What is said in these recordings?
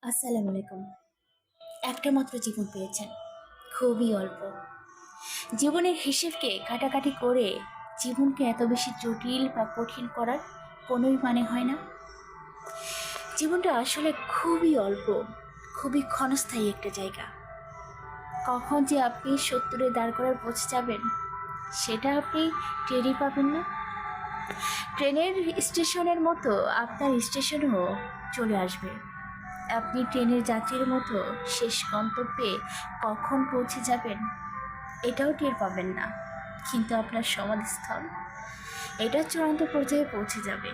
আসসালামু আলাইকুম। একটা মাত্র জীবন পেয়েছেন, খুবই অল্প। জীবনের হিসেবকে কাটাকাটি করে জীবনকে এত বেশি জটিল বা কঠিন করার কোনোই মানে হয় না। জীবনটা আসলে খুবই অল্প, খুবই ক্ষণস্থায়ী একটা জায়গা। কখন যে আপনি সত্তরে দাঁড় করার পৌঁছে যাবেন সেটা আপনি টেরই পাবেন না। ট্রেনের স্টেশনের মতো আপনার স্টেশনও চলে আসবে। আপনি ট্রেনের যাত্রীর মতো শেষ গন্তব্যে কখন পৌঁছে যাবেন এটাও টের পাবেন না, কিন্তু আপনার সমাধিস্থল এটা চূড়ান্ত পর্যায়ে পৌঁছে যাবে।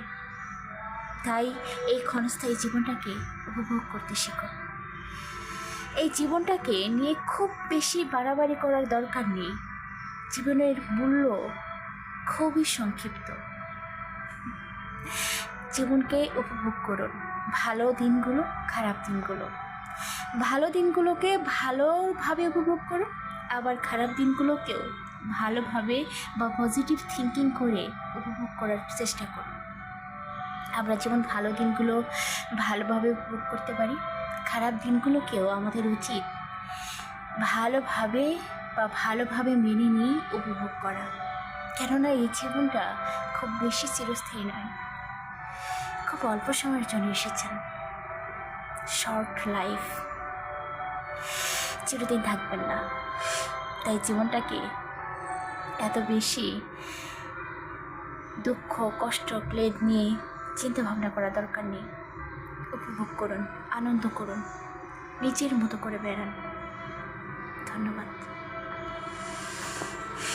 তাই এই ক্ষণস্থায়ী জীবনটাকে উপভোগ করতে শিখুন। এই জীবনটাকে নিয়ে খুব বেশি বাড়াবাড়ি করার দরকার নেই। জীবনের মূল্য খুবই সংক্ষিপ্ত। জীবনকে উপভোগ করুন, ভালো দিনগুলো, খারাপ দিনগুলো। ভালো দিনগুলোকে ভালোভাবে উপভোগ করুন, আবার খারাপ দিনগুলোকেও ভালোভাবে বা পজিটিভ থিঙ্কিং করে উপভোগ করার চেষ্টা করুন। আমরা যেমন ভালো দিনগুলো ভালোভাবে উপভোগ করতে পারি, খারাপ দিনগুলোকেও আমাদের উচিত ভালোভাবে মেনে নিয়ে উপভোগ করা। কেননা এই জীবনটা খুব বেশি চিরস্থায়ী নয়, খুব অল্প সময়ের জন্য এসেছেন। শর্ট লাইফ, চিরদিন থাকবেন না। তাই জীবনটাকে এত বেশি দুঃখ, কষ্ট, ক্লেদ নিয়ে চিন্তা ভাবনা করা দরকার নেই। উপভোগ করুন, আনন্দ করুন, নিজের মতো করে বেড়ান। ধন্যবাদ।